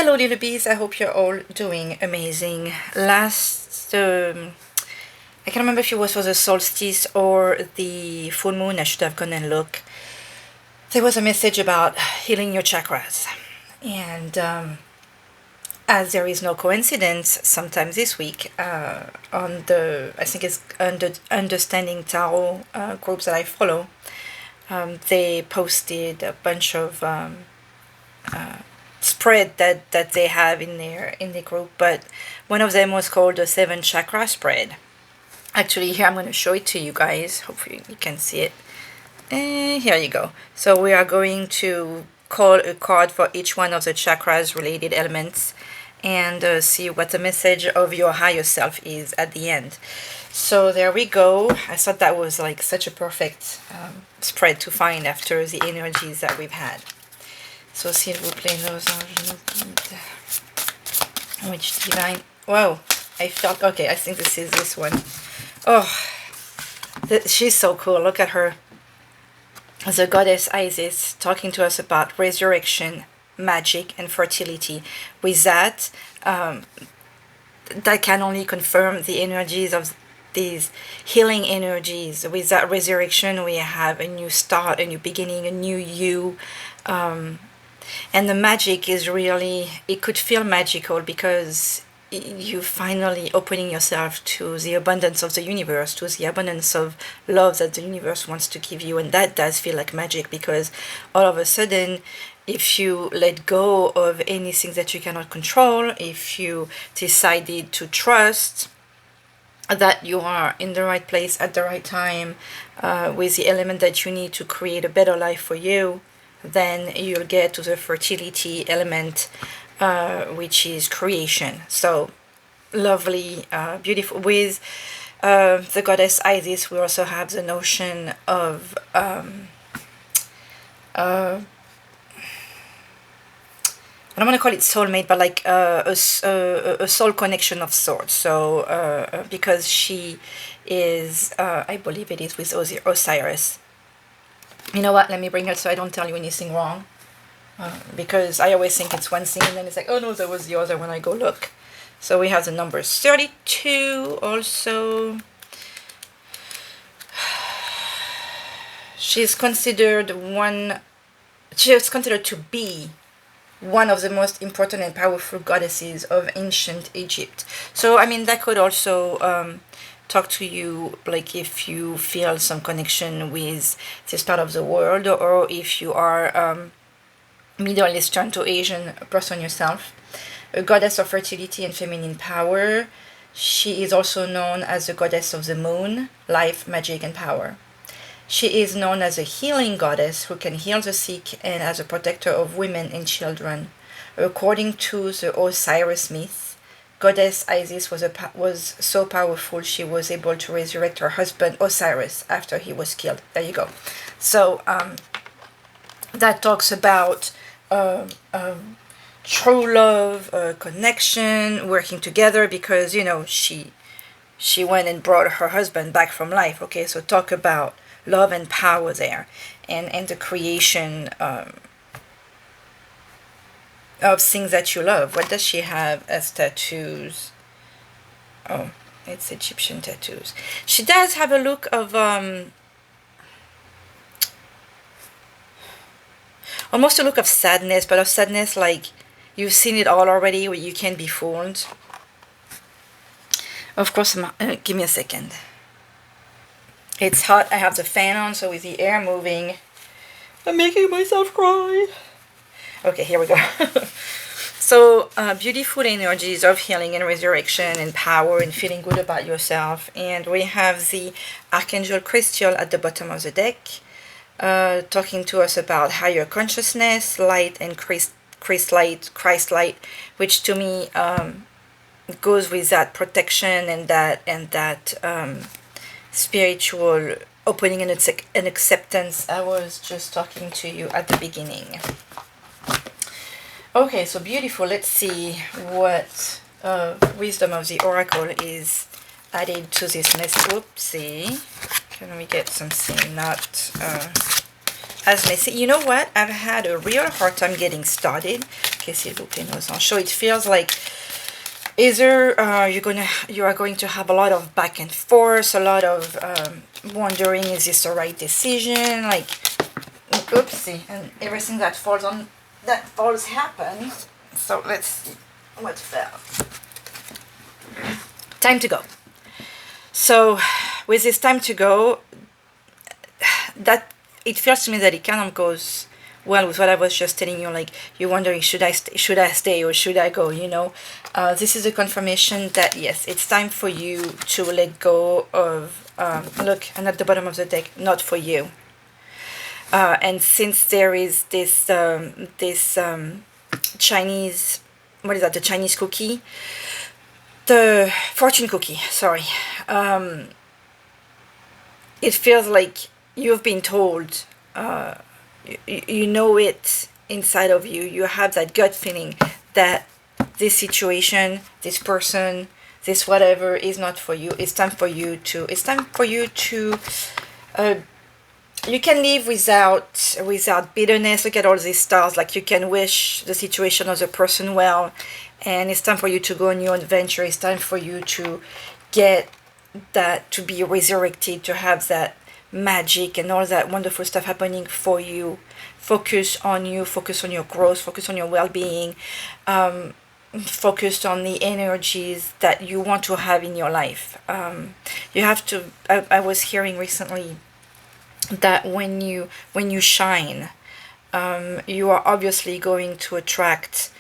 Hello little bees, I hope you're all doing amazing. I can't remember if it was for the solstice or the full moon, I should have gone and look. There was a message about healing your chakras. And as there is no coincidence, sometime this week, on the, I think it's Understanding Tarot groups that I follow, they posted a bunch of spread that they have in the group, but one of them was called the 7 chakra spread. Actually, here I'm going to show it to you guys. Hopefully you can see it. And here you go. So we are going to call a card for each one of the chakras related elements and see what the message of your higher self is at the end. So there we go. I thought that was like such a perfect spread to find after the energies that we've had. So s'il vous plaît, nos anges nous guident. Which divine... Whoa, I felt... Okay, I think this is this one. Oh, she's so cool. Look at her. The goddess Isis talking to us about resurrection, magic, and fertility. With that, that can only confirm the energies of these healing energies. With that resurrection, we have a new start, a new beginning, a new you. And the magic is really, it could feel magical because you finally opening yourself to the abundance of the universe, to the abundance of love that the universe wants to give you. And that does feel like magic because all of a sudden, if you let go of anything that you cannot control, if you decided to trust that you are in the right place at the right time with the element that you need to create a better life for you, then you'll get to the fertility element, which is creation. So lovely, beautiful. With the goddess Isis, we also have the notion of I don't want to call it soulmate, but like a soul connection of sorts. So because she is, I believe it is with Osiris. You know what, let me bring her so I don't tell you anything wrong. Because I always think it's one thing and then it's like, oh no, that was the other when I go look. So we have the numbers 32 also. She's considered to be one of the most important and powerful goddesses of ancient Egypt. So, I mean, that could also talk to you, like if you feel some connection with this part of the world, or if you are Middle Eastern to Asian person yourself. A goddess of fertility and feminine power. She is also known as the goddess of the moon, life, magic, and power. She is known as a healing goddess who can heal the sick and as a protector of women and children. According to the Osiris myth, Goddess Isis was so powerful she was able to resurrect her husband Osiris after he was killed. There you go. So that talks about true love, connection, working together, because you know she went and brought her husband back from life. Okay, so talk about love and power there, and the creation of things that you love. What does she have as tattoos? Oh, it's Egyptian tattoos. She does have a look of almost a look of sadness, but of sadness like you've seen it all already, where you can't be fooled. Of course, give me a second. It's hot. I have the fan on, so with the air moving, I'm making myself cry. Okay, here we go. So, beautiful energies of healing and resurrection and power and feeling good about yourself. And we have the Archangel Crystal at the bottom of the deck, talking to us about higher consciousness, light, and Christ light, which to me goes with that protection and that spiritual opening and acceptance I was just talking to you at the beginning. Okay, so beautiful. Let's see what wisdom of the oracle is added to this message. Oopsie. Can we get something not as messy? You know what? I've had a real hard time getting started Ok, s'il vous plaît, nos anges. So it feels like either you are going to have a lot of back and forth, a lot of wondering, is this the right decision? Like, oopsie, and everything that falls happens. So let's see what fell. Time to go. So with this time to go, that it feels to me that it kind of goes well with what I was just telling you. Like, you're wondering, should I stay or should I go? You know, this is a confirmation that yes, it's time for you to let go of. Look, and at the bottom of the deck, not for you. And since there is this Chinese, what is that? The Chinese cookie, the fortune cookie. Sorry. It feels like you've been told. You know it inside of you. You have that gut feeling that this situation, this person, this whatever is not for you. It's time for you to. It's time for you to. You can live without bitterness. Look at all these stars. Like, you can wish the situation or the person well, and it's time for you to go on your adventure. It's time for you to get that, to be resurrected, to have that magic and all that wonderful stuff happening for you. Focus on you. Focus on your growth. Focus on your well-being. Focused on the energies that you want to have in your life. You have to. I was hearing recently that when you shine, you are obviously going to attract.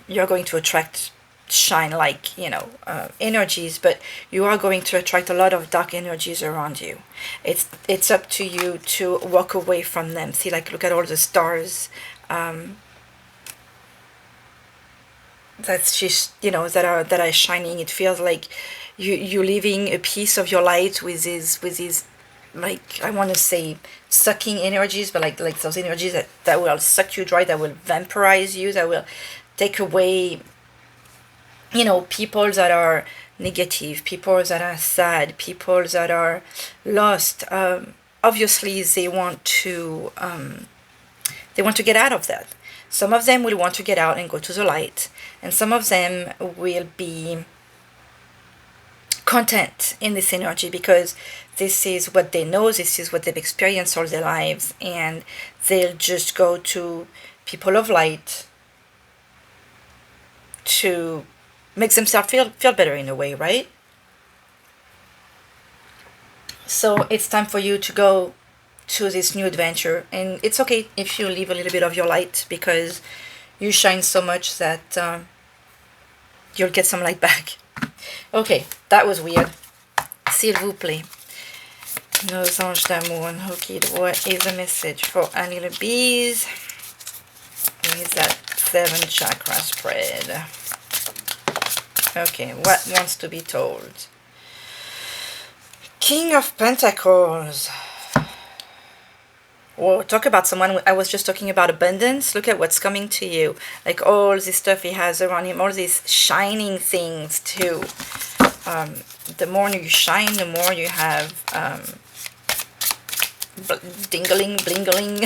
You're going to attract shine, like, you know, energies, but you are going to attract a lot of dark energies around you. It's up to you to walk away from them. See, like, look at all the stars. That's just, you know, that are shining. It feels like you living a piece of your light with these, like, I want to say sucking energies, but like those energies that will suck you dry, that will vampirize you, that will take away, you know, people that are negative, people that are sad, people that are lost. Obviously they want to get out of that. Some of them will want to get out and go to the light, and some of them will be content in this energy because this is what they know, this is what they've experienced all their lives, and they'll just go to people of light to make themselves feel better in a way, right? So it's time for you to go to this new adventure, and it's okay if you leave a little bit of your light, because you shine so much that you'll get some light back. Okay, that was weird. S'il vous plaît, nos anges d'amour. Okay, what is the message for our little bees? What is that 7 chakra spread? Okay, what wants to be told? King of Pentacles. Whoa, talk about someone. I was just talking about abundance. Look at what's coming to you. Like, all this stuff he has around him, all these shining things too. The more you shine, the more you have dingling, blingling.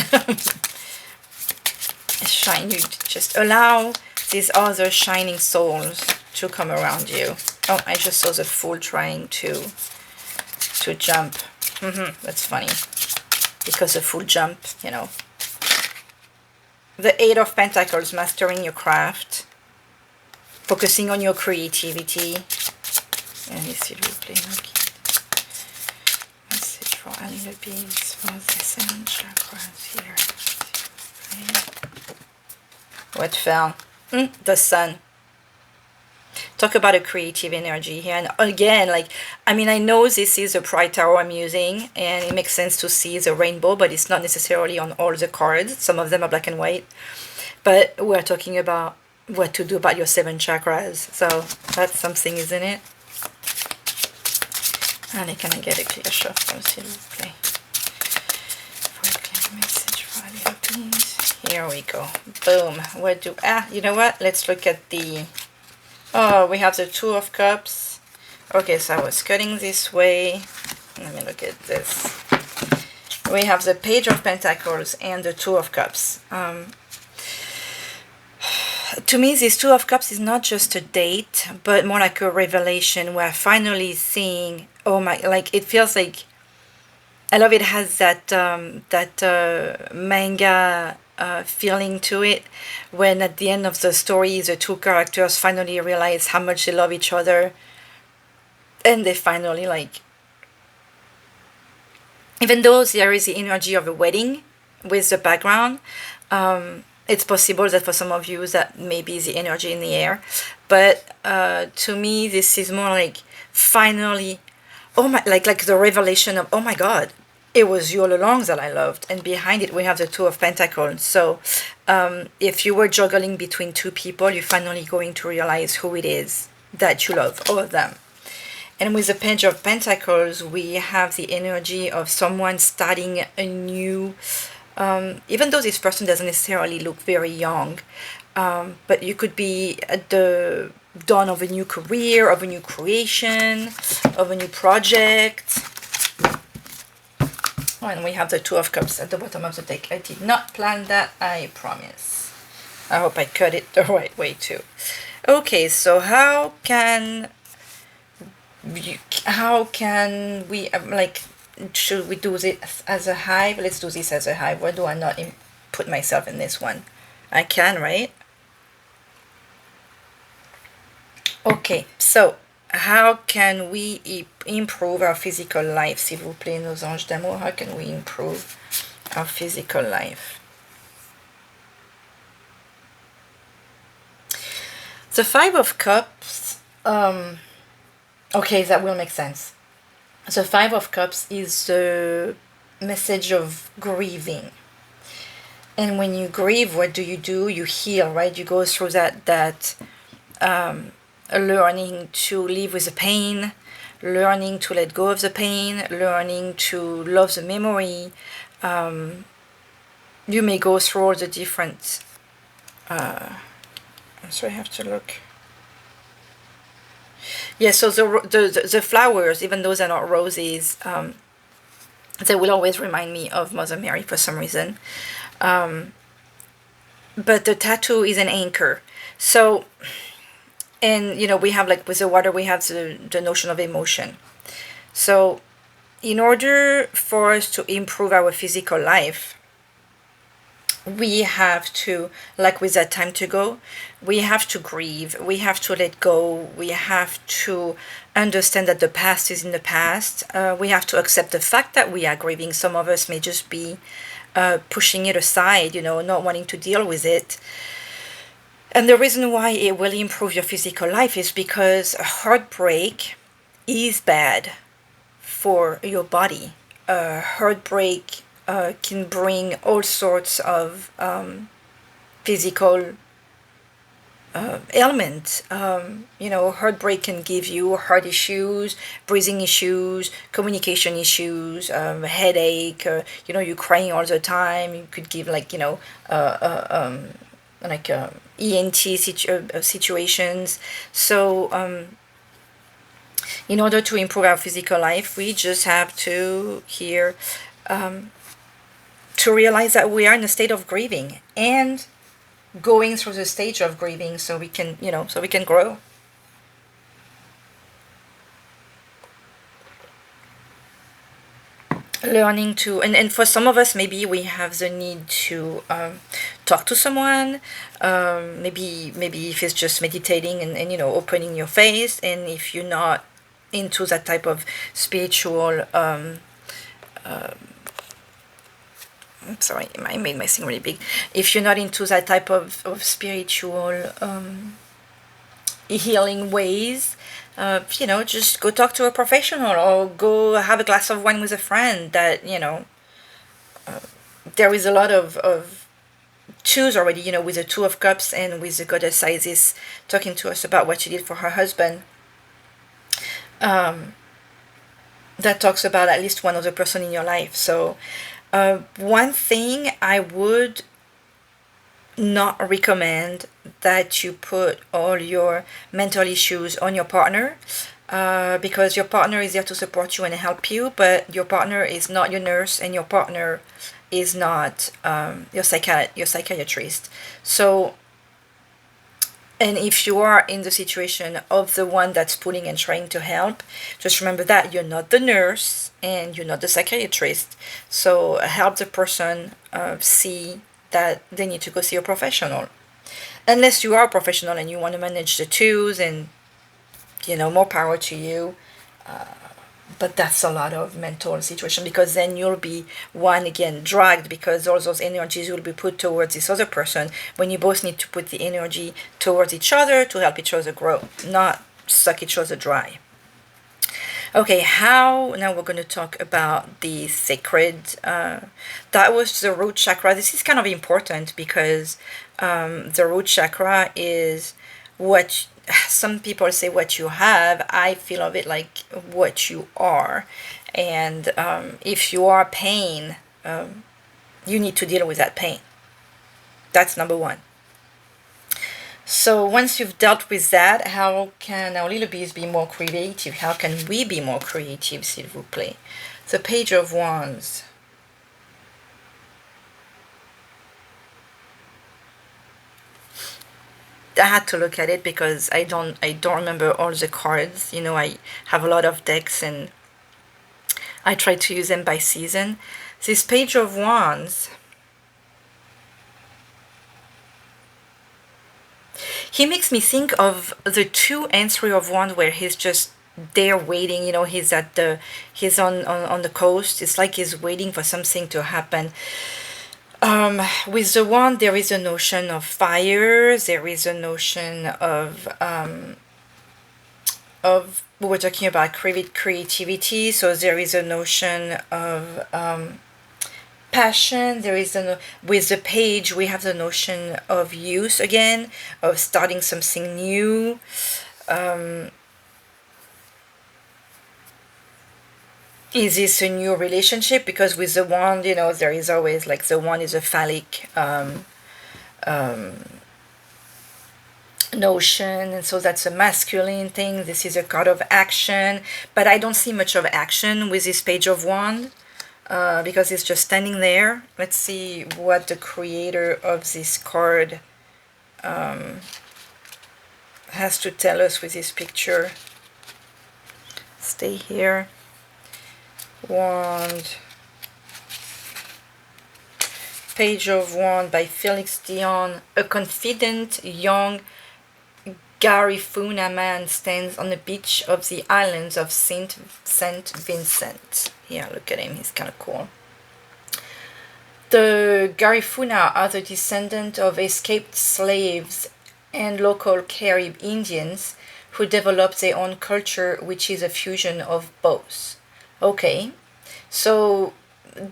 Shine. You just allow these other shining souls to come around you. Oh, I just saw the Fool trying to jump. That's funny, because the Fool jump, you know. The 8 of Pentacles, mastering your craft, focusing on your creativity. And s'il vous plaît, okay. Message for our little bees for the 7 chakras here. What fell? The Sun. Talk about a creative energy here. And again, like, I mean, I know this is a Pride Tarot I'm using, and it makes sense to see the rainbow, but it's not necessarily on all the cards. Some of them are black and white. But we're talking about what to do about your 7 chakras. So that's something, isn't it? And can I get a clear shuffle, s'il vous plaît? For a clear message for a little bees. Here we go. Boom. You know what? Let's look at the... Oh, we have the 2 of Cups. Okay, so I was cutting this way. Let me look at this. We have the Page of Pentacles and the 2 of Cups. to me, this Two of Cups is not just a date, but more like a revelation. We're finally seeing, oh my, like it feels like, I love it has that manga feeling to it, when at the end of the story the two characters finally realize how much they love each other, and they finally like, even though there is the energy of a wedding with the background, it's possible that for some of you that maybe the energy in the air, but to me this is more like finally, oh my, like the revelation of, oh my god, it was you all along that I loved. And behind it we have the Two of Pentacles. So if you were juggling between two people, you're finally going to realize who it is that you love, all of them. And with the Page of Pentacles, we have the energy of someone starting a new, even though this person doesn't necessarily look very young, but you could be at the dawn of a new career, of a new creation, of a new project. Oh, and we have the Two of Cups at the bottom of the deck. I did not plan that, I promise. I hope I cut it the right way too. Okay, so how can we like, should we do this as a hive? Let's do this as a hive. Why do I not put myself in this one? I can, right? Okay, so how can we improve our physical life? S'il vous plaît, nos anges d'amour, how can we improve our physical life? The Five of Cups, okay, that will make sense. The Five of Cups is the message of grieving. And when you grieve, what do? You heal, right? You go through that learning to live with the pain, learning to let go of the pain, learning to love the memory. You may go through all the different... so I have to look. Yeah, so the flowers, even though they're not roses, they will always remind me of Mother Mary for some reason. But the tattoo is an anchor. So, and you know, we have, like with the water, we have the notion of emotion. So in order for us to improve our physical life, we have to, like with that time to go, we have to grieve, we have to let go, we have to understand that the past is in the past. We have to accept the fact that we are grieving. Some of us may just be pushing it aside, you know, not wanting to deal with it. And the reason why it will improve your physical life is because heartbreak is bad for your body. Heartbreak can bring all sorts of physical ailments. You know, heartbreak can give you heart issues, breathing issues, communication issues, headache. You know, you're crying all the time. You could give, like, you know, like ENT situations. So in order to improve our physical life, we just have to here to realize that we are in a state of grieving and going through the stage of grieving, so we can, you know, so we can grow. Learning to, and for some of us, maybe we have the need to talk to someone. Maybe if it's just meditating and you know, opening your face. And if you're not into that type of spiritual I'm sorry, I made my thing really big. If you're not into that type of spiritual healing ways, you know, just go talk to a professional or go have a glass of wine with a friend. That, you know, there is a lot of tools already, you know, with the Two of Cups and with the goddess Isis talking to us about what she did for her husband. That talks about at least one other person in your life. So one thing I would not recommend that you put all your mental issues on your partner, because your partner is there to support you and help you, but your partner is not your nurse, and your partner is not your psychiatrist. So And if you are in the situation of the one that's pulling and trying to help, just remember that you're not the nurse and you're not the psychiatrist. So help the person see that they need to go see a professional. Unless you are a professional and you want to manage the twos, and more power to you. But that's a lot of mental situation, because then you'll be one again dragged, because all those energies will be put towards this other person, when you both need to put the energy towards each other to help each other grow, not suck each other dry. Okay, now we're going to talk about the sacred. That was the root chakra. This is kind of important because the root chakra is what some people say what you have. I feel of it like what you are. And if you are pain, you need to deal with that pain. That's number one. So once you've dealt with that, how can our little bees be more creative? How can we be more creative, s'il vous plaît? The Page of Wands. I had to look at it because I don't remember all the cards. I have a lot of decks and I try to use them by season. This Page of Wands, he makes me think of the 2 and 3 of Wands, where he's just there waiting. He's on the coast. It's like he's waiting for something to happen. With the Wand, there is a notion of fire. There is a notion of we were talking about creativity. So there is a notion of passion. There is with the Page, we have the notion of youth again, of starting something new. Is this a new relationship? Because with the Wand, there is always like the Wand is a phallic notion, and so that's a masculine thing. This is a card of action, but I don't see much of action with this Page of Wand. Because it's just standing there. Let's see what the creator of this card has to tell us with this picture. Stay here. Wand. Page of Wand by Felix Dion. A confident young Garifuna man stands on the beach of the islands of Saint Vincent. Yeah, look at him, he's kind of cool. The Garifuna are the descendant of escaped slaves and local Carib Indians who developed their own culture, which is a fusion of both. Okay, so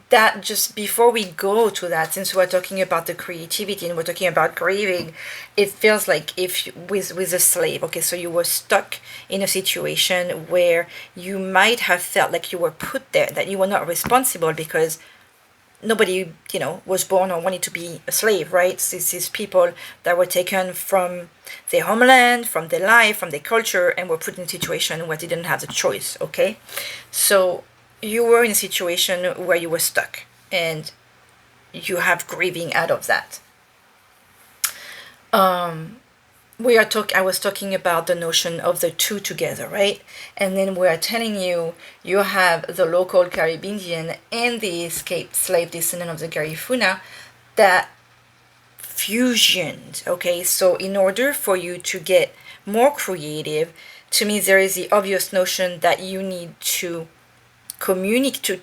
that, just before we go to that, since we're talking about the creativity and we're talking about grieving, it feels like if with a slave, okay, so you were stuck in a situation where you might have felt like you were put there, that you were not responsible because nobody was born or wanted to be a slave, right? This is people that were taken from their homeland, from their life, from their culture, and were put in a situation where they didn't have the choice. Okay, so you were in a situation where you were stuck and you have grieving out of that. I was talking about the notion of the 2 together, right? And then we are telling you have the local Caribbean and the escaped slave descendant of the Garifuna that fusioned. Okay, so in order for you to get more creative, to me there is the obvious notion that you need to communicate,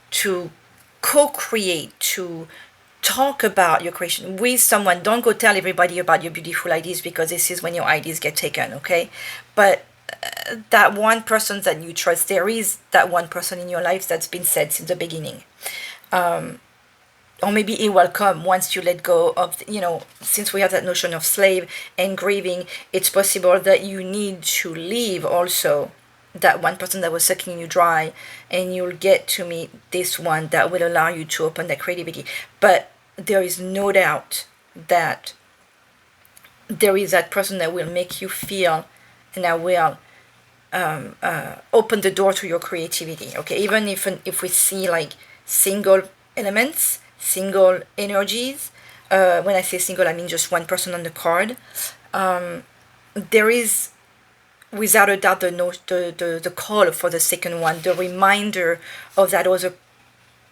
to co-create, to talk about your creation with someone. Don't go tell everybody about your beautiful ideas, because this is when your ideas get taken, okay? But that one person that you trust, there is that one person in your life that's been said since the beginning. Or maybe it will come once you let go of, since we have that notion of slave and grieving, it's possible that you need to leave also that one person that was sucking you dry, and you'll get to meet this one that will allow you to open that creativity. But there is no doubt that there is that person that will make you feel, and that will open the door to your creativity. Okay, even if we see like single elements, single energies. When I say single, I mean just one person on the card. there is without a doubt the call for the second one, the reminder of that other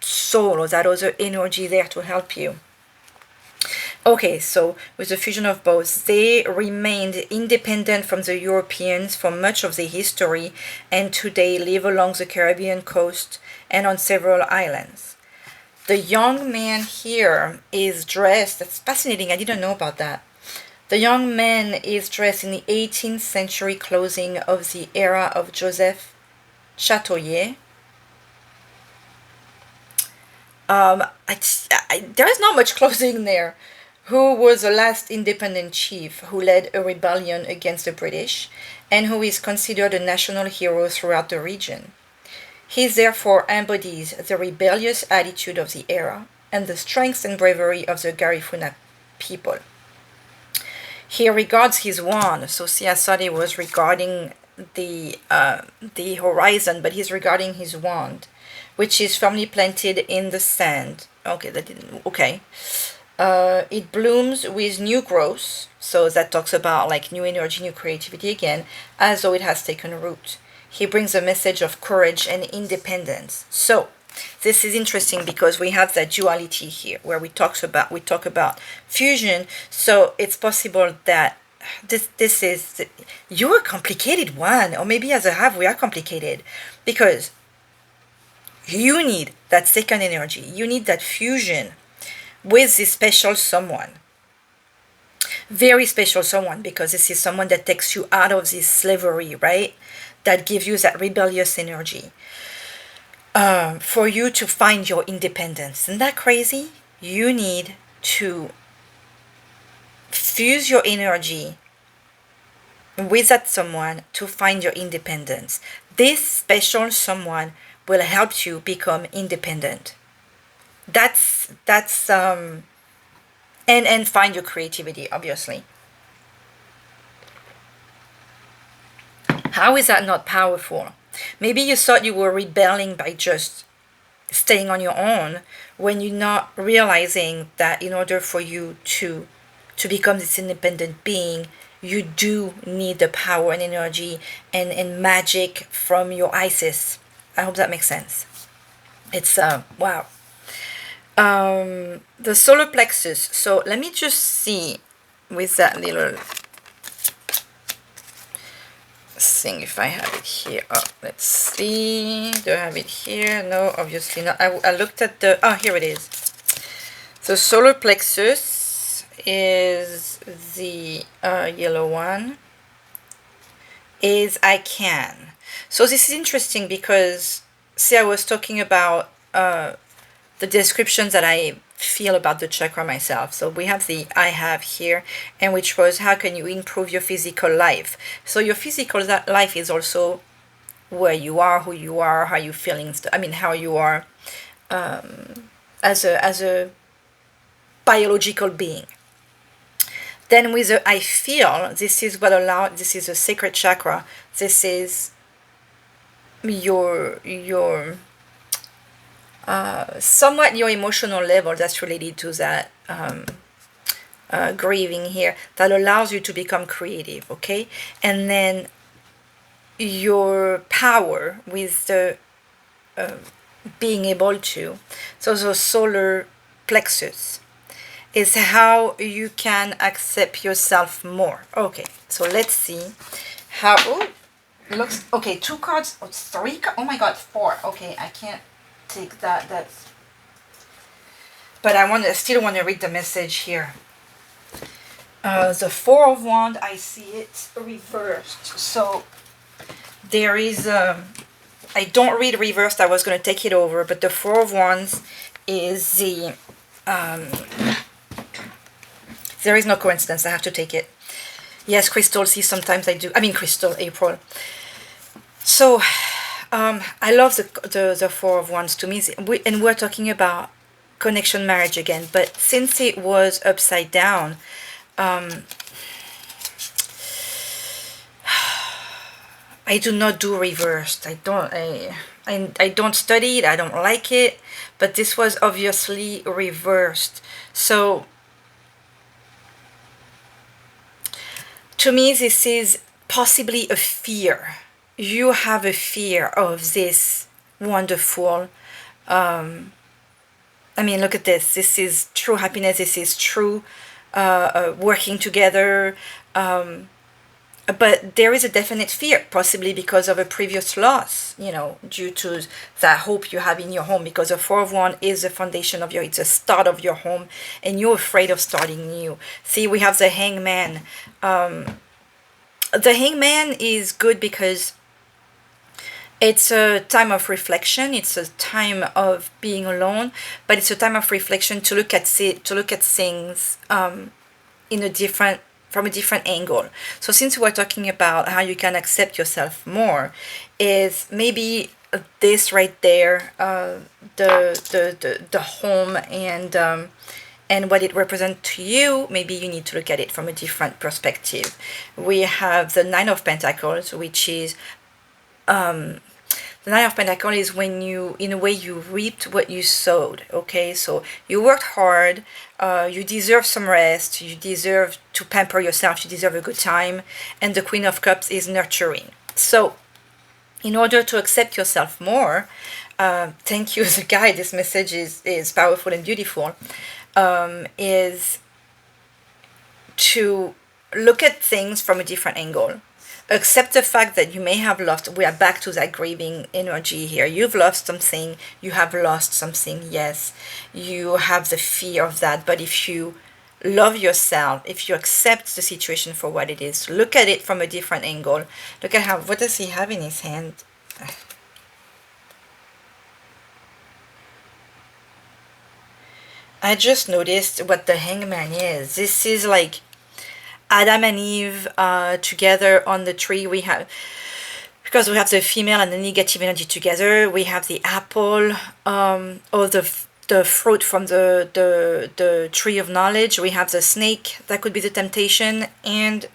soul or that other energy there to help you. Okay, so with the fusion of both, they remained independent from the Europeans for much of their history and today live along the Caribbean coast and on several islands. The young man here is dressed, that's fascinating, I didn't know about that. The young man is dressed in the 18th century clothing of the era of Joseph Chatoyer. There is not much clothing there. Who was the last independent chief who led a rebellion against the British and who is considered a national hero throughout the region. He therefore embodies the rebellious attitude of the era and the strength and bravery of the Garifuna people. He regards his wand, so see, I thought he was regarding the horizon, but he's regarding his wand, which is firmly planted in the sand. Okay, that didn't, okay. It blooms with new growth, so that talks about like new energy, new creativity again, as though it has taken root. He brings a message of courage and independence. So this is interesting because we have that duality here where we talk about fusion. So it's possible that this is you're a complicated one, or maybe as a half we are complicated, because you need that second energy, you need that fusion with this special someone, very special someone, because this is someone that takes you out of this slavery, right? That gives you that rebellious energy. For you to find your independence. Isn't that crazy? You need to fuse your energy with that someone to find your independence. This special someone will help you become independent. That's and find your creativity, obviously. How is that not powerful? Maybe you thought you were rebelling by just staying on your own when you're not realizing that in order for you to become this independent being, you do need the power and energy and magic from your Isis. I hope that makes sense. It's wow. The solar plexus. So let me just see with that little thing if I have it here. Oh, let's see. Do I have it here? No, obviously not. I looked at the, oh, here it is. The solar plexus is the yellow one. Is I can. So this is interesting because, see, I was talking about the descriptions that I feel about the chakra myself. So we have the I have here, and which was how can you improve your physical life. So your physical life is also where you are, who you are, how you feeling. I mean, how you are as a biological being. Then with the I feel, this is what this is a sacred chakra. This is your somewhat your emotional level that's related to that grieving here, that allows you to become creative, okay? And then your power with the being able to, so the solar plexus is how you can accept yourself more. Okay, so let's see how, oh, it looks, okay, 2 cards, oh, 3, oh my god, 4, okay, I can't take that, that's, but I still want to read the message here. The 4 of Wands, I see it reversed, so there is I don't read reversed, I was going to take it over, but the 4 of Wands is the there is no coincidence, I have to take it. Yes, Crystal, see, sometimes I do, I mean Crystal, April. So I love the 4 of Wands. To me, and we're talking about connection, marriage again, but since it was upside down, I do not do reversed. I don't study it, I don't like it, but this was obviously reversed. So to me, this is possibly a fear. You have a fear of this wonderful, I mean, look at this. This is true happiness. This is true working together. But there is a definite fear, possibly because of a previous loss, due to that hope you have in your home, because the Four of Wands is the foundation of it's the start of your home, and you're afraid of starting new. See, we have the Hangman. The Hangman is good because it's a time of reflection. It's a time of being alone, but it's a time of reflection to look at things in a different from a different angle. So since we're talking about how you can accept yourself more, is maybe this right there, the home and what it represents to you. Maybe you need to look at it from a different perspective. We have the Nine of Pentacles, which is the Nine of Pentacles is when you, in a way, you reaped what you sowed, okay? So you worked hard, you deserve some rest, you deserve to pamper yourself, you deserve a good time, and the Queen of Cups is nurturing. So in order to accept yourself more, thank you, the guide, this message is powerful and beautiful, is to look at things from a different angle. Accept the fact that you may have lost. We are back to that grieving energy here. You've lost something. You have lost something. Yes, you have the fear of that. But if you love yourself, if you accept the situation for what it is, look at it from a different angle. Look at what does he have in his hand? I just noticed what the Hangman is. This is like Adam and Eve together on the tree. Because we have the female and the negative energy together. We have the apple, or the fruit from the tree of knowledge. We have the snake, that could be the temptation. And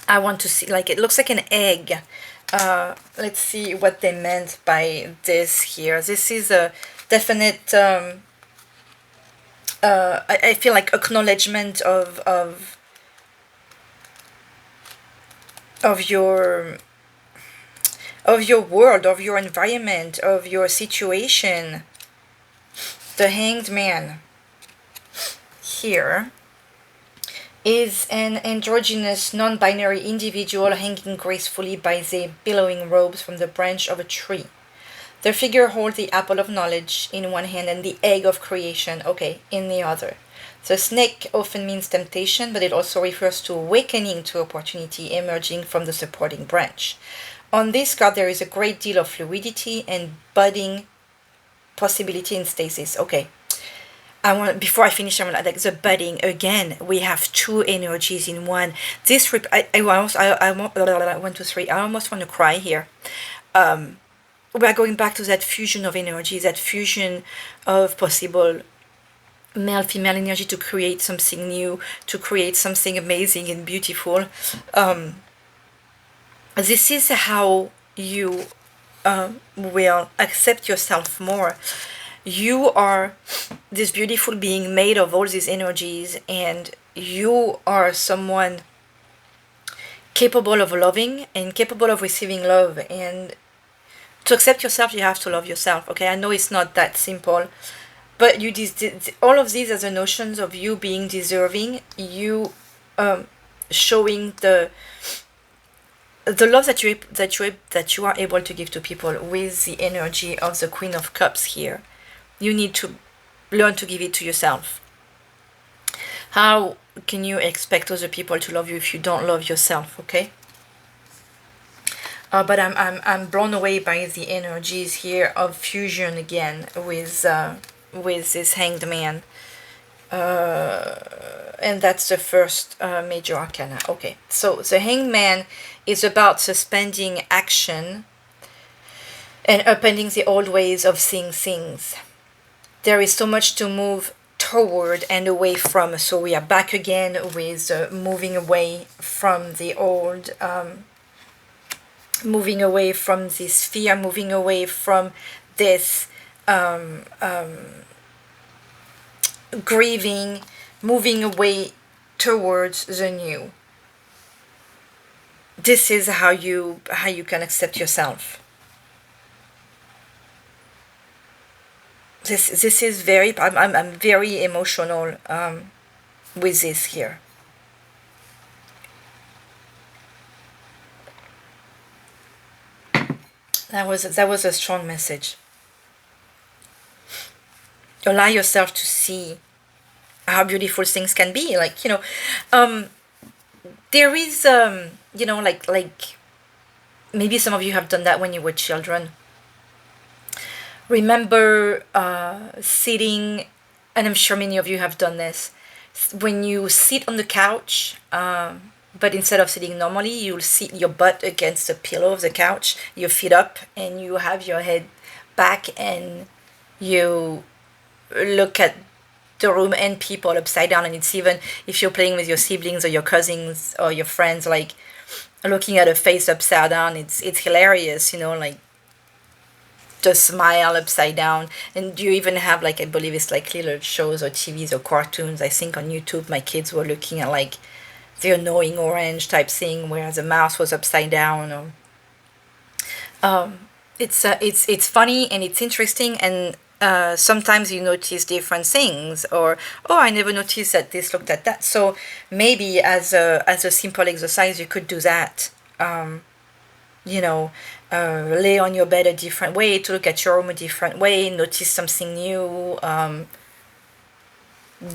I want to see, like, it looks like an egg. Let's see what they meant by this here. This is a definite I feel like acknowledgement of your world, of your environment, of your situation. The Hanged Man here is an androgynous, non-binary individual hanging gracefully by the billowing robes from the branch of a tree. The figure holds the apple of knowledge in one hand and the egg of creation, okay, in the other. The snake often means temptation, but it also refers to awakening to opportunity emerging from the supporting branch. On this card, there is a great deal of fluidity and budding possibility in stasis. Okay, before I finish, I want to like the budding again. We have two energies in one. This I almost 1, 2, 3. I almost want to cry here. We are going back to that fusion of energies, that fusion of possible male-female energy to create something new, to create something amazing and beautiful. This is how you will accept yourself more. You are this beautiful being made of all these energies, and you are someone capable of loving and capable of receiving love. And to accept yourself, you have to love yourself. Okay, I know it's not that simple, but all of these are the notions of you being deserving, you showing the love that you are able to give to people with the energy of the Queen of Cups here. You need to learn to give it to yourself. How can you expect other people to love you if you don't love yourself? Okay. But I'm blown away by the energies here of fusion again with this Hanged Man, and that's the first major arcana. Okay, so the Hanged Man is about suspending action and upending the old ways of seeing things. There is so much to move toward and away from. So we are back again with moving away from the old. Moving away from this fear, moving away from this grieving, moving away towards the new. This is how you can accept yourself. This is very, I'm very emotional with this here. That was a strong message. Allow yourself to see how beautiful things can be. Like, there is, like maybe some of you have done that when you were children. Remember sitting, and I'm sure many of you have done this, when you sit on the couch, but instead of sitting normally, you'll sit your butt against the pillow of the couch, your feet up, and you have your head back, and you look at the room and people upside down. And it's even if you're playing with your siblings or your cousins or your friends, like looking at a face upside down, it's hilarious, like the smile upside down. And you even have, like, I believe it's like little shows or TVs or cartoons. I think on YouTube my kids were looking at like the annoying orange type thing where the mouse was upside down. Or it's funny and it's interesting, and sometimes you notice different things, or oh, I never noticed that this looked at that. So maybe as a simple exercise you could do that. Lay on your bed a different way, to look at your room a different way, notice something new,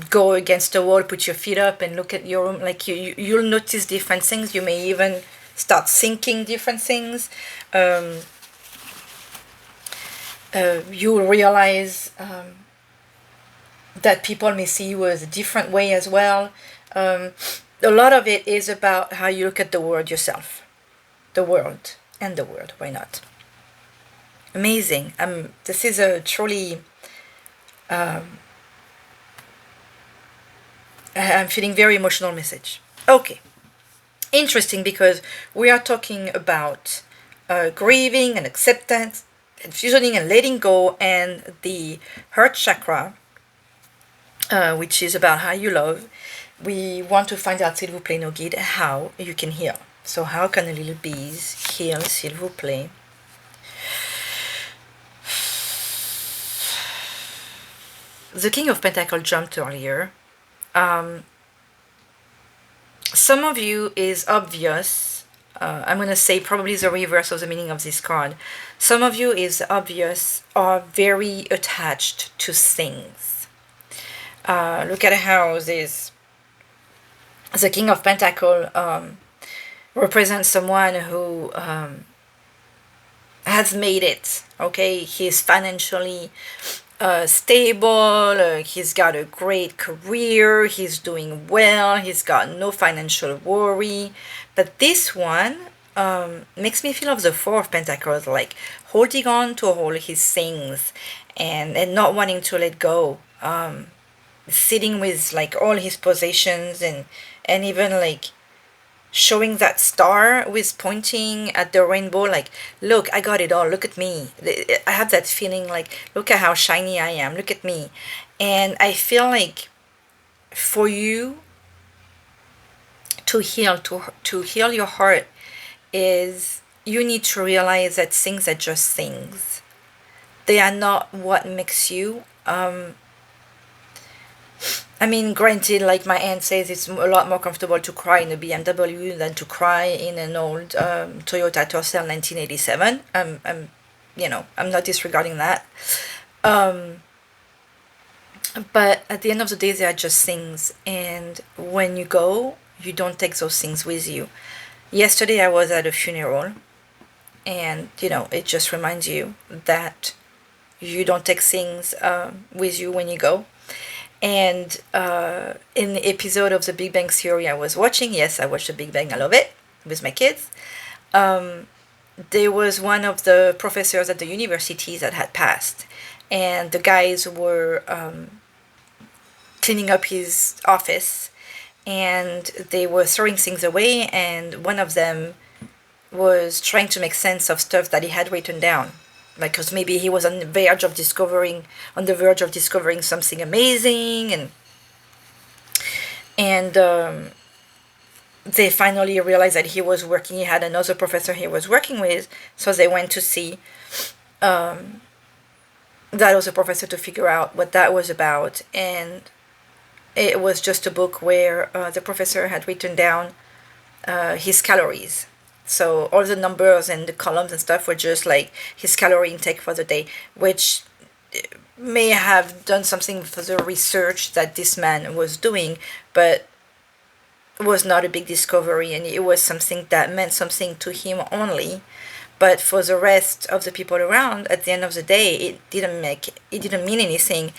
go against the wall, put your feet up and look at your room. Like you'll notice different things. You may even start thinking different things. You'll realize that people may see you as a different way as well. A lot of it is about how you look at the world yourself. The world. And the word, why not? Amazing. This is a truly, I'm feeling very emotional message. Okay, interesting, because we are talking about grieving and acceptance and fusioning and letting go, and the heart chakra, which is about how you love. We want to find out, s'il vous plaît, no guide, how you can heal. So how can a little bees heal, s'il vous plaît? The King of Pentacles jumped earlier. Some of you is obvious. I'm going to say probably the reverse of the meaning of this card. Some of you is obvious, are very attached to things. Look at how this, the King of Pentacles, represents someone who has made it. Okay, he's financially stable, he's got a great career, he's doing well, he's got no financial worry. But this one makes me feel of the Four of Pentacles, like holding on to all his things and not wanting to let go, sitting with like all his possessions, and even like showing that star with pointing at the rainbow, like, look, I got it all, look at me. I have that feeling like, look at how shiny I am, look at me. And I feel like for you to heal, to heal your heart, is you need to realize that things are just things. They are not what makes you. I mean, granted, like my aunt says, it's a lot more comfortable to cry in a BMW than to cry in an old Toyota Tercel 1987. I'm not disregarding that. But at the end of the day, they are just things. And when you go, you don't take those things with you. Yesterday, I was at a funeral. And, it just reminds you that you don't take things with you when you go. And in the episode of the Big Bang Theory I was watching, yes, I watched the Big Bang, I love it, with my kids. There was one of the professors at the university that had passed. And the guys were cleaning up his office. And they were throwing things away. And one of them was trying to make sense of stuff that he had written down. Like, because maybe he was on the verge of discovering something amazing, And they finally realized that he had another professor he was working with, so they went to see that other professor to figure out what that was about. And it was just a book where the professor had written down his calories. So all the numbers and the columns and stuff were just like his calorie intake for the day, which may have done something for the research that this man was doing, but was not a big discovery, and it was something that meant something to him only. But for the rest of the people around, at the end of the day, it didn't mean anything,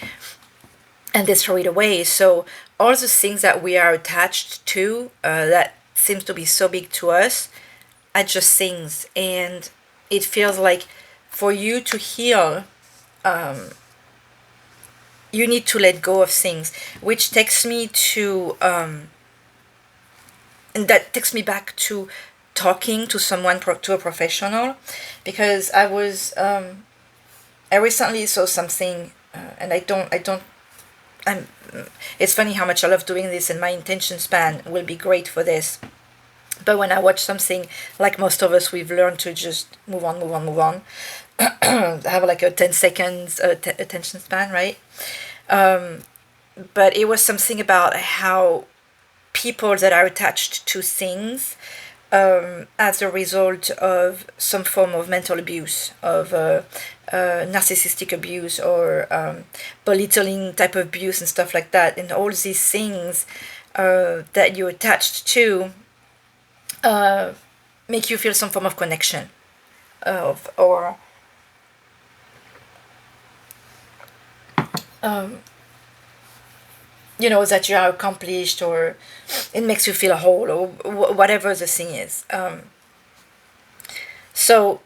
and they throw it away. So all the things that we are attached to, that seems to be so big to us, are just things. And it feels like for you to heal, you need to let go of things, which takes me to and that takes me back to talking to someone, to a professional, because I recently saw something, and I'm it's funny how much I love doing this, and my attention span will be great for this. But when I watch something, like most of us, we've learned to just move on, move on, move on. Have like a 10 seconds attention span, right? But it was something about how people that are attached to things, as a result of some form of mental abuse, of narcissistic abuse, or belittling type of abuse and stuff like that, and all these things that you're attached to make you feel some form of connection, or that you are accomplished, or it makes you feel whole, or whatever the thing is. So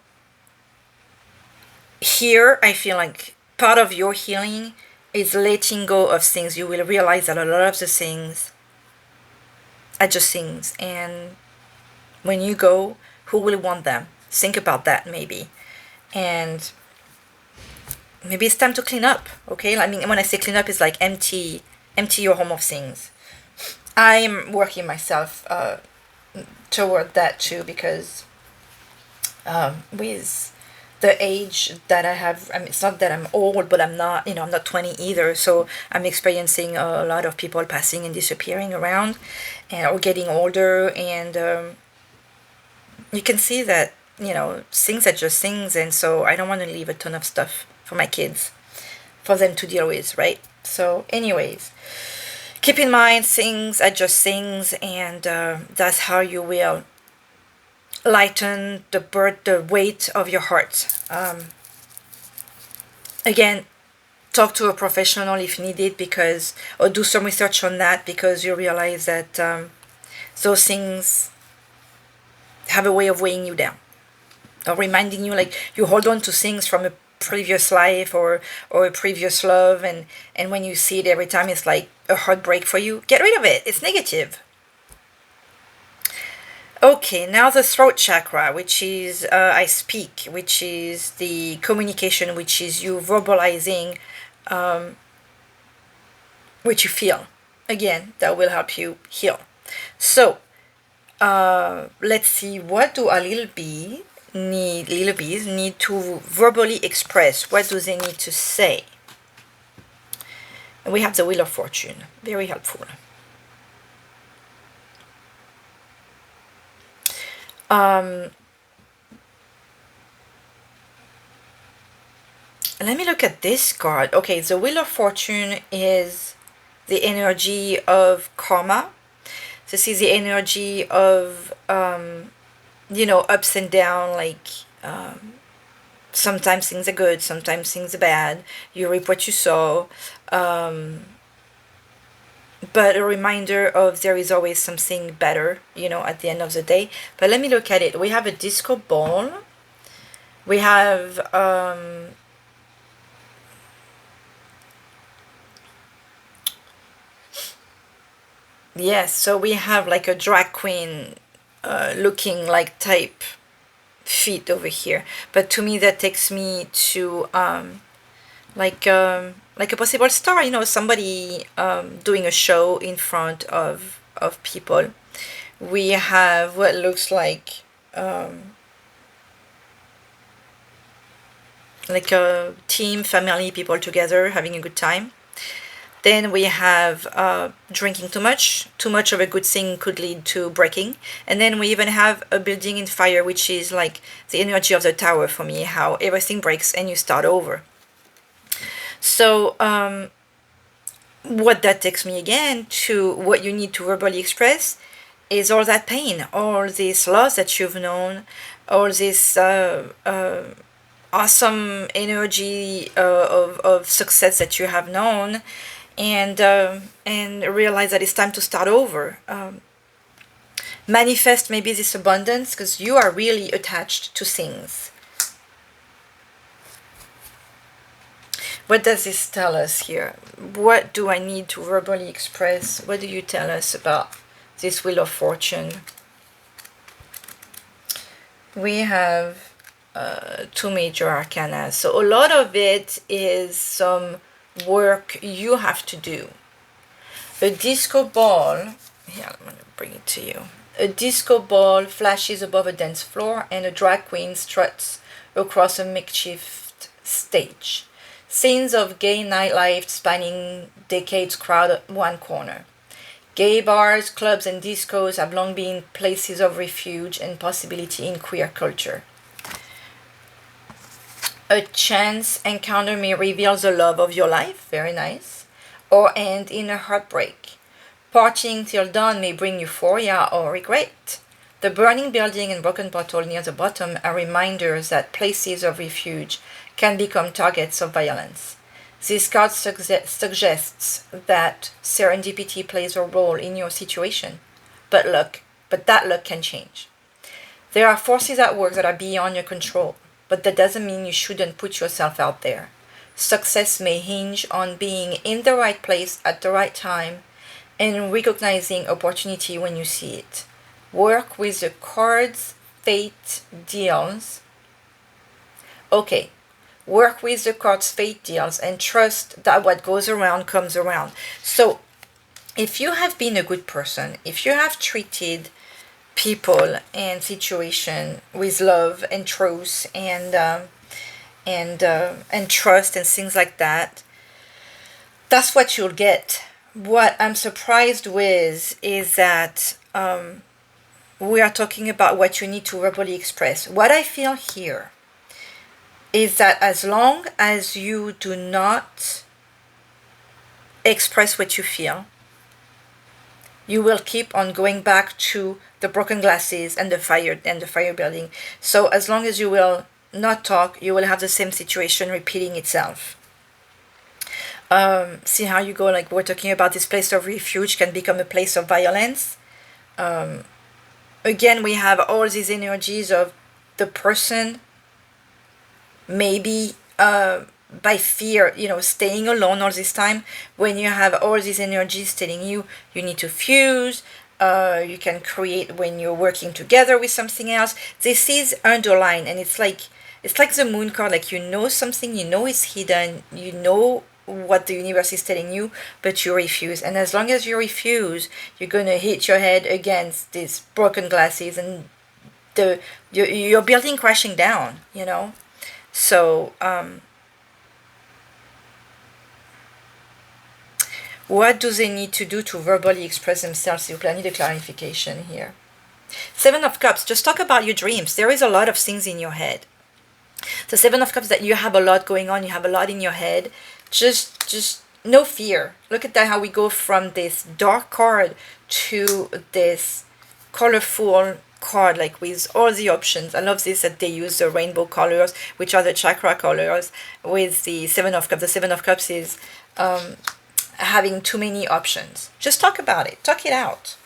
here I feel like part of your healing is letting go of things. You will realize that a lot of the things are just things, and when you go, who will want them? Think about that, maybe. And maybe it's time to clean up. Okay, I mean, when I say clean up, it's like empty your home of things. I'm working myself toward that too, because with the age that I have, I mean, it's not that I'm old, but I'm not, I'm not 20 either. So I'm experiencing a lot of people passing and disappearing around, and or getting older, and you can see that, things are just things, and so I don't want to leave a ton of stuff for my kids, for them to deal with, right? So anyways, keep in mind, things are just things, and that's how you will lighten the weight of your heart. Again, talk to a professional if needed, or do some research on that, because you realize that those things have a way of weighing you down, or reminding you, like, you hold on to things from a previous life, or a previous love, and when you see it every time, it's like a heartbreak for you. Get rid of it. It's negative. Okay, now the throat chakra, which is I speak, which is the communication, which is you verbalizing what you feel. Again, that will help you heal. So let's see, what do our little bees need to verbally express? What do they need to say? And we have the Wheel of Fortune, very helpful. Let me look at this card. Okay, the Wheel of Fortune is the energy of karma. This is the energy of ups and down, like sometimes things are good, sometimes things are bad. You reap what you sow. But a reminder of there is always something better, at the end of the day. But let me look at it. We have a disco ball. We have yes, so we have like a drag queen looking like type feet over here. But to me, that takes me to like a possible star, somebody doing a show in front of people. We have what looks like a team, family, people together having a good time. Then we have drinking too much. Too much of a good thing could lead to breaking. And then we even have a building in fire, which is like the energy of the tower for me, how everything breaks and you start over. So what that takes me again to what you need to verbally express is all that pain, all this loss that you've known, all this awesome energy of success that you have known, and realize that it's time to start over. Manifest maybe this abundance because you are really attached to things. What does this tell us here? What do I need to verbally express? What do you tell us about this Wheel of Fortune? We have two major arcana. So a lot of it is some work you have to do. A disco ball, here, I'm going to bring it to you. A disco ball flashes above a dance floor and a drag queen struts across a makeshift stage. Scenes of gay nightlife spanning decades crowd one corner. Gay bars, clubs, and discos have long been places of refuge and possibility in queer culture. A chance encounter may reveal the love of your life, very nice, or end in a heartbreak. Partying till dawn may bring euphoria or regret. The burning building and broken bottle near the bottom are reminders that places of refuge can become targets of violence. This card suggests that serendipity plays a role in your situation, but that luck can change. There are forces at work that are beyond your control, but that doesn't mean you shouldn't put yourself out there. Success may hinge on being in the right place at the right time and recognizing opportunity when you see it. Work with the cards fate deals. Okay. Work with the cards fate deals and trust that what goes around comes around. So if you have been a good person, if you have treated people and situation with love and truth and trust and things like that, that's what you'll get. What I'm surprised with is that we are talking about what you need to verbally express. What I feel here is that as long as you do not express what you feel, you will keep on going back to the broken glasses and the fire building. So as long as you will not talk, you will have the same situation repeating itself. See how you go, like we're talking about this place of refuge can become a place of violence. Again, we have all these energies of the person maybe by fear, staying alone all this time, when you have all these energies telling you you need to fuse, you can create when you're working together with something else. This is underlined, and it's like the moon card, like something, is hidden, what the universe is telling you, but you refuse. And as long as you refuse, you're gonna hit your head against these broken glasses and your building crashing down, So, what do they need to do to verbally express themselves? I need a clarification here. Seven of Cups, just talk about your dreams. There is a lot of things in your head. The Seven of Cups, that you have a lot going on, you have a lot in your head. Just no fear. Look at that, how we go from this dark card to this colorful card, like with all the options. I love this, that they use the rainbow colors, which are the chakra colors, with the Seven of Cups. The Seven of Cups is having too many options. Just talk about it. Talk it out.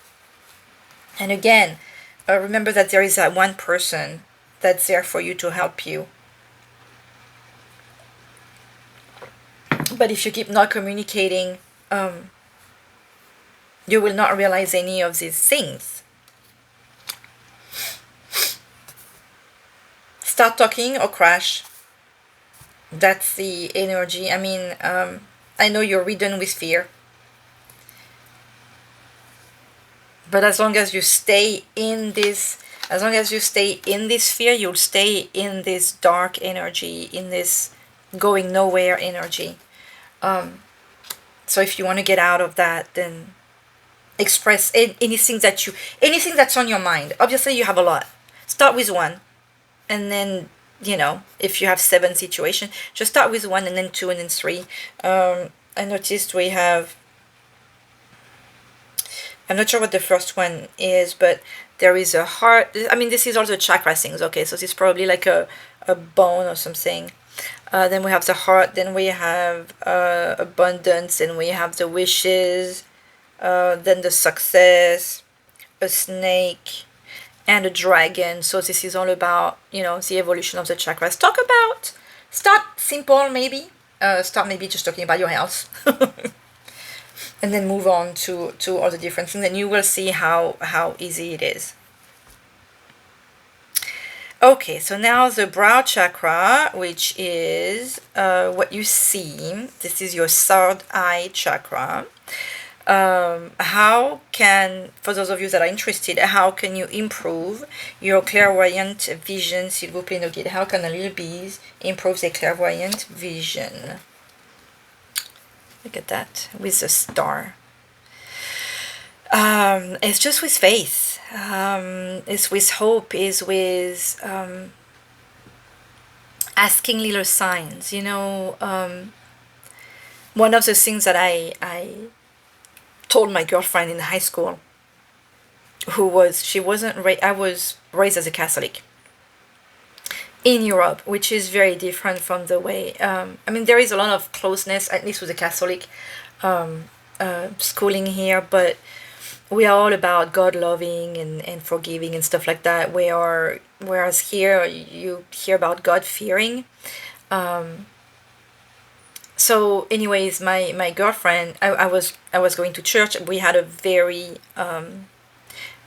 And again, remember that there is that one person that's there for you to help you. But if you keep not communicating, you will not realize any of these things. Start talking or crash. That's the energy. I mean, I know you're ridden with fear, but as long as you stay in this fear, you'll stay in this dark energy, in this going nowhere energy. Um, so if you want to get out of that, then express anything that's on your mind. Obviously, you have a lot. Start with one, and then if you have 7 situations, just start with one, and then 2, and then 3. I noticed we have. I'm not sure what the first one is, but there is a heart. I mean, this is also chakra things. Okay, so this is probably like a bone or something. Then we have the heart. Then we have abundance. And we have the wishes. Then the success, a snake, and a dragon. So this is all about the evolution of the chakras. Start simple maybe. Start maybe just talking about your health. And then move on to all the different things, and you will see how easy it is. Okay, so now the brow chakra, which is what you see. This is your third eye chakra. For those of you that are interested, how can you improve your clairvoyant vision, s'il vous plaît, no guide? How can a little bees improve their clairvoyant vision? Look at that, with the star. It's just with faith. It's with hope. It's with asking little signs. One of the things that I told my girlfriend in high school, I was raised as a Catholic in Europe, which is very different from the way, I mean, there is a lot of closeness, at least with the Catholic schooling here, but we are all about God loving and forgiving and stuff like that. Whereas here you hear about God fearing. So anyways, my girlfriend, I was going to church. We had a very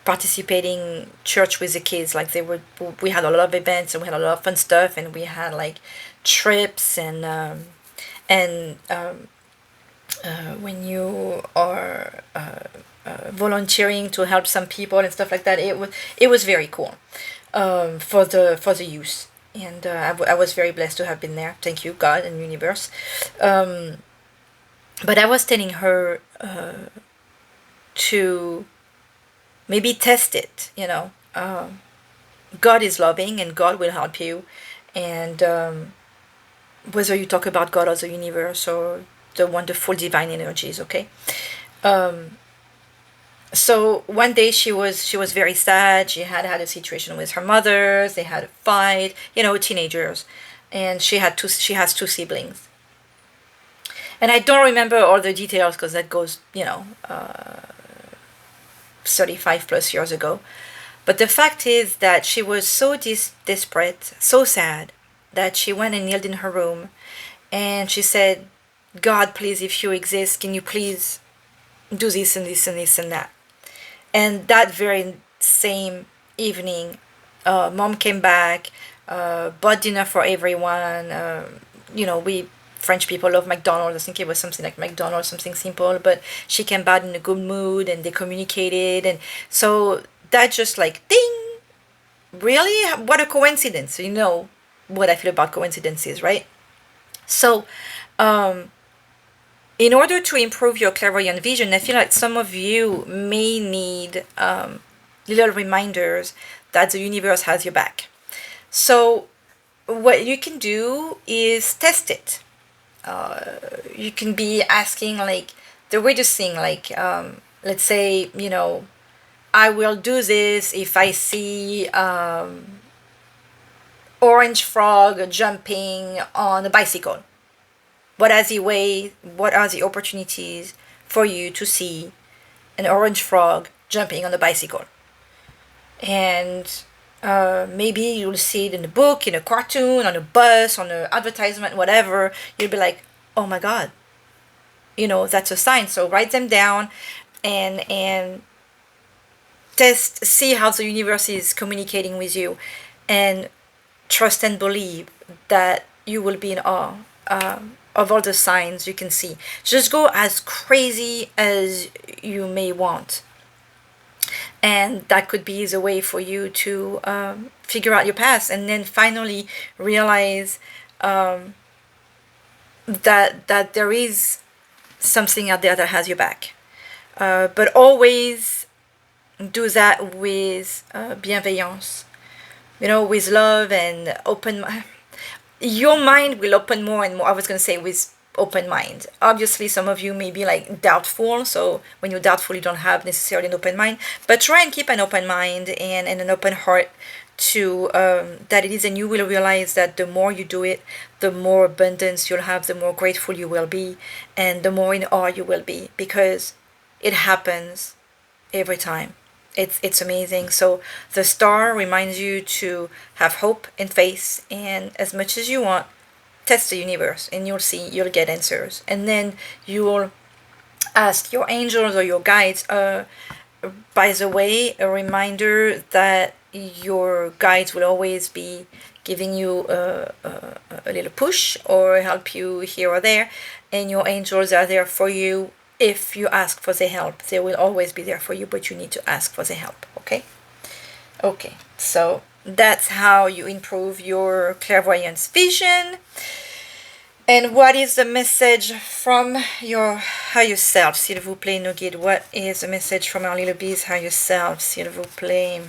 participating church with the kids. Like we had a lot of events, and we had a lot of fun stuff, and we had like trips and when you are volunteering to help some people and stuff like that, it was very cool for the youth. And I was very blessed to have been there. Thank you, God and universe. But I was telling her to maybe test it. God is loving, and God will help you. And whether you talk about God or the universe or the wonderful divine energies, okay? So one day she was very sad. She had a situation with her mother. They had a fight, teenagers, and she has 2 siblings. And I don't remember all the details because that goes 35 plus years ago. But the fact is that she was so desperate, so sad, that she went and kneeled in her room, and she said, God, please, if you exist, can you please do this and this and this and that? And that very same evening, mom came back, bought dinner for everyone. We French people love McDonald's. I think it was something like McDonald's, something simple. But she came back in a good mood, and they communicated. And so that just like, ding! Really? What a coincidence. You know what I feel about coincidences, right? So, in order to improve your clairvoyant vision, I feel like some of you may need little reminders that the universe has your back. So what you can do is test it. You can be asking like the weirdest thing, like let's say, I will do this if I see orange frog jumping on a bicycle. What are the opportunities for you to see an orange frog jumping on a bicycle? And maybe you'll see it in a book, in a cartoon, on a bus, on an advertisement, whatever. You'll be like, oh my God, that's a sign. So write them down and see how the universe is communicating with you, and trust and believe that you will be in awe of all the signs you can see. Just go as crazy as you may want. And that could be the way for you to figure out your past, and then finally realize that there is something out there that has your back. But always do that with bienveillance, with love and open. Your mind will open more and more. I was going to say with open mind. Obviously, some of you may be like doubtful. So when you're doubtful, you don't have necessarily an open mind. But try and keep an open mind and an open heart to that it is, and you will realize that the more you do it, the more abundance you'll have, the more grateful you will be, and the more in awe you will be, because it happens every time. It's amazing. So the star reminds you to have hope and faith, and as much as you want, test the universe, and you'll see, you'll get answers. And then you'll ask your angels or your guides. By the way, a reminder that your guides will always be giving you a little push or help you here or there, and your angels are there for you. If you ask for the help, they will always be there for you, but you need to ask for the help. Okay, so that's how you improve your clairvoyance vision. And what is the message from your higher self, s'il vous plaît, no guide? What is the message from our little bees higher self, s'il vous plaît?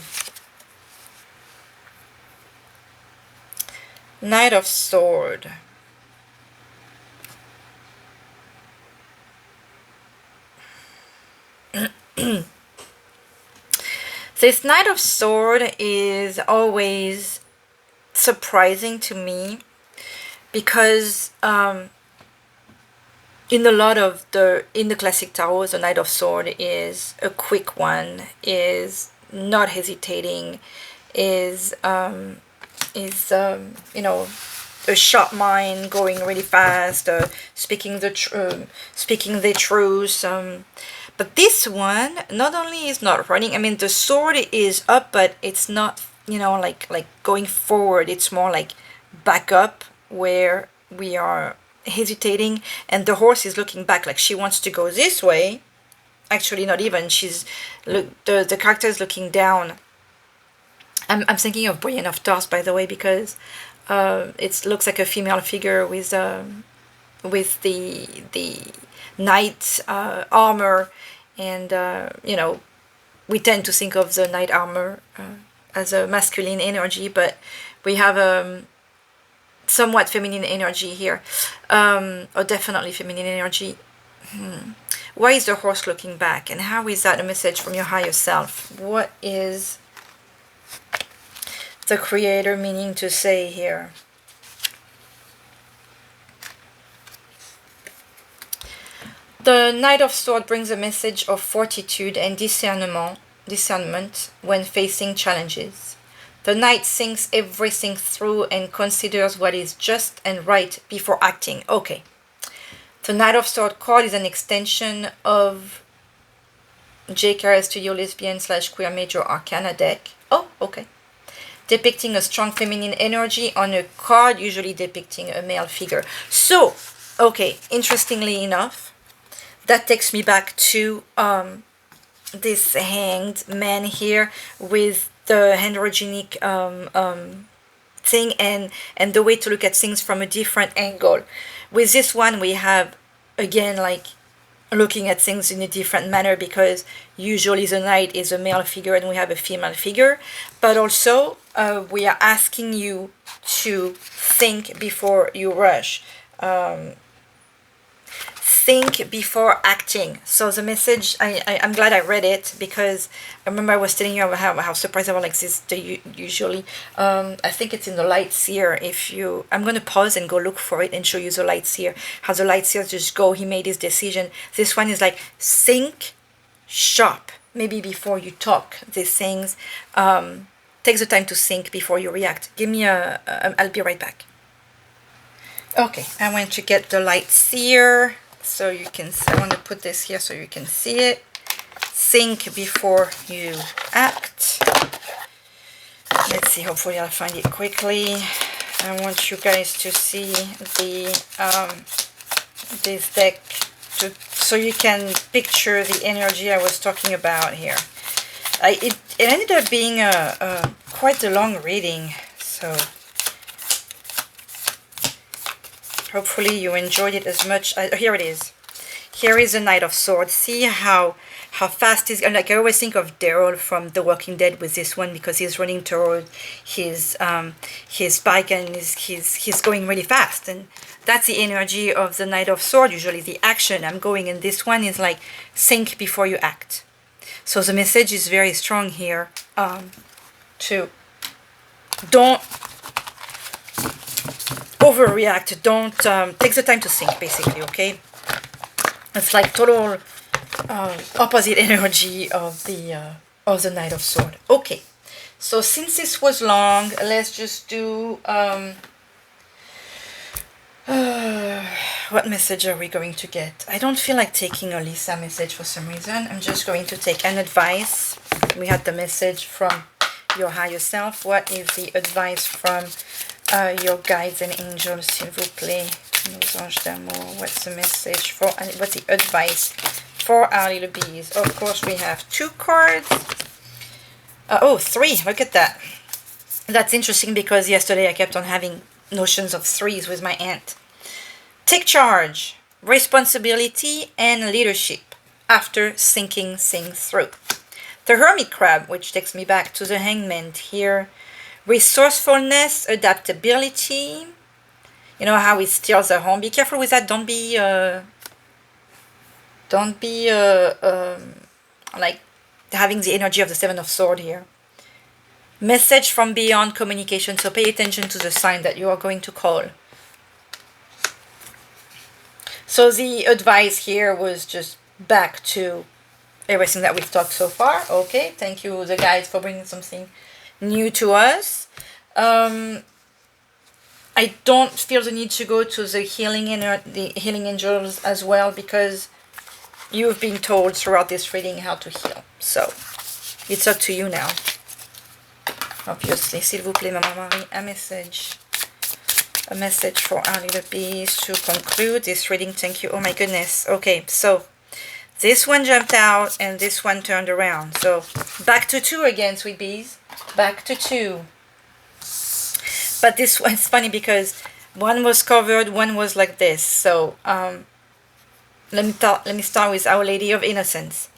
Knight of Sword. This Knight of Sword is always surprising to me, because in the classic tarot, the Knight of Sword is a quick one, is not hesitating, is a sharp mind, going really fast, speaking the truth. But this one not only is not running. I mean, the sword is up, but it's not like going forward. It's more like back up, where we are hesitating, and the horse is looking back, like she wants to go this way. Actually, not even. The character is looking down. I'm thinking of Brienne of Tarth, by the way, because it looks like a female figure with the knight armor, and we tend to think of the knight armor as a masculine energy, but we have somewhat feminine energy here, or definitely feminine energy. Why is the horse looking back, and how is that a message from your higher self? What is the creator meaning to say here? The Knight of Swords brings a message of fortitude and discernment when facing challenges. The knight thinks everything through and considers what is just and right before acting. Okay. The Knight of Swords card is an extension of Chakras Studio Lesbian / Queer Major Arcana deck. Oh, okay. Depicting a strong feminine energy on a card, usually depicting a male figure. So, okay, interestingly enough, that takes me back to this hanged man here with the androgenic thing, and the way to look at things from a different angle. With this one, we have, again, like looking at things in a different manner, because usually the knight is a male figure and we have a female figure, but also we are asking you to think before you rush. Think before acting. So the message, I'm glad I read it, because I remember I was telling you how surprised I was, like this usually. I think it's in the Light Seer. I'm going to pause and go look for it and show you the Light Seer. How the Light Seer just go, he made his decision. This one is like, think sharp, maybe before you talk these things. Take the time to think before you react. I'll be right back. Okay, I want to get the Light Seer. So you can, I want to put this here so you can see it. Think before you act. Let's see, hopefully I'll find it quickly. I want you guys to see the this deck so you can picture the energy I was talking about here. It ended up being quite a long reading, so hopefully you enjoyed it as much. Here it is. Here is the Knight of Swords. See how fast he's, like I always think of Daryl from The Walking Dead with this one, because he's running toward his bike and he's going really fast, and that's the energy of the Knight of Swords. Usually the action I'm going, and this one is like think before you act. So the message is very strong here. To don't overreact. Don't take the time to think, basically. Okay, it's like total opposite energy of the Knight of Swords. Okay, so since this was long, let's just do what message are we going to get? I don't feel like taking a Lisa message for some reason. I'm just going to take an advice. We had the message from your higher self. What is the advice from your guides and angels, s'il vous plaît? Nos anges d'amour. What's the message for, what's the advice for our little bees? Of course, we have 2 cards. Oh, 3. Look at that. That's interesting, because yesterday I kept on having notions of 3s with my aunt. Take charge, responsibility, and leadership after thinking things through. The Hermit Crab, which takes me back to the Hangman here. Resourcefulness, adaptability. You know how he steals a home. Be careful with that. Don't be like having the energy of the Seven of Swords here. Message from beyond, communication. So pay attention to the sign that you are going to call. So the advice here was just back to everything that we've talked so far. Okay, thank you, the guides, for bringing something new to us. I don't feel the need to go to the healing angels as well, because you've been told throughout this reading how to heal. So it's up to you now. Obviously, s'il vous plaît, Maman Marie, a message for our little bees to conclude this reading. Thank you. Oh my goodness. Okay, so this one jumped out and this one turned around. So back to 2 again, sweet bees. Back to 2. But this one's funny because one was covered, one was like this. So let me start with Our Lady of Innocence.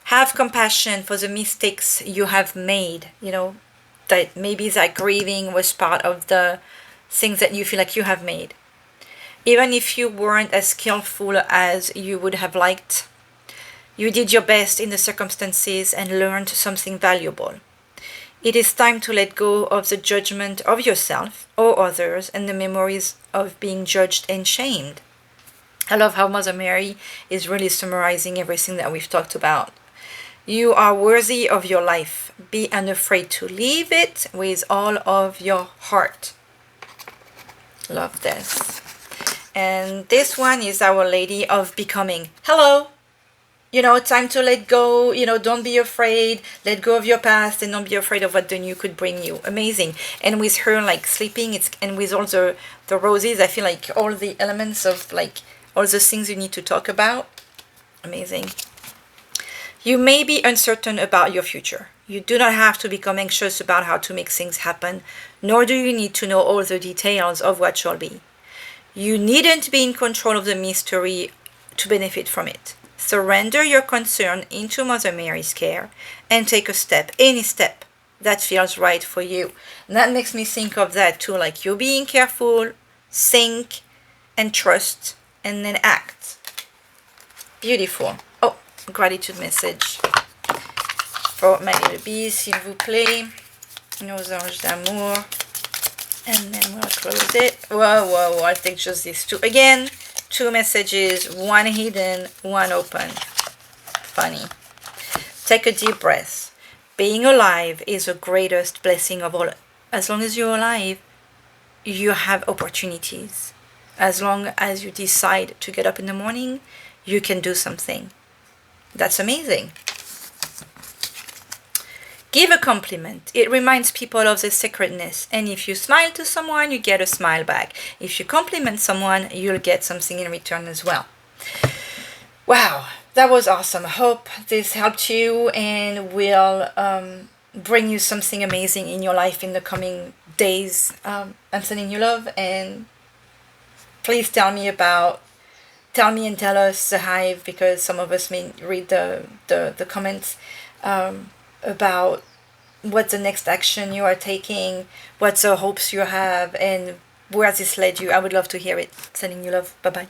Have compassion for the mistakes you have made. You know, that maybe that grieving was part of the things that you feel like you have made. Even if you weren't as skillful as you would have liked, you did your best in the circumstances and learned something valuable. It is time to let go of the judgment of yourself or others and the memories of being judged and shamed. I love how Mother Mary is really summarizing everything that we've talked about. You are worthy of your life. Be unafraid to live it with all of your heart. Love this. And this one is Our Lady of Becoming. Hello. You know, time to let go. You know, don't be afraid. Let go of your past and don't be afraid of what the new could bring you. Amazing. And with her like sleeping, and with all the roses, I feel like all the elements of like all the things you need to talk about. Amazing. You may be uncertain about your future. You do not have to become anxious about how to make things happen, nor do you need to know all the details of what shall be. You needn't be in control of the mystery to benefit from it. Surrender your concern into Mother Mary's care and take a step, any step that feels right for you. And that makes me think of that too, like you being careful, think, and trust, and then act. Beautiful. Oh, gratitude message for my little bees, s'il vous plaît. Nos anges d'amour. And then we'll close it. Whoa, I'll take just these 2. Again, 2 messages, 1 hidden, 1 open. Funny. Take a deep breath. Being alive is the greatest blessing of all. As long as you're alive, you have opportunities. As long as you decide to get up in the morning, you can do something. That's amazing. Give a compliment. It reminds people of their sacredness. And if you smile to someone, you get a smile back. If you compliment someone, you'll get something in return as well. Wow, that was awesome. I hope this helped you and will bring you something amazing in your life in the coming days. I'm sending you love, and please tell me and tell us the hive, because some of us may read the comments about what's the next action you are taking, what's the hopes you have, and where this led you. I would love to hear it. Sending you love. Bye bye.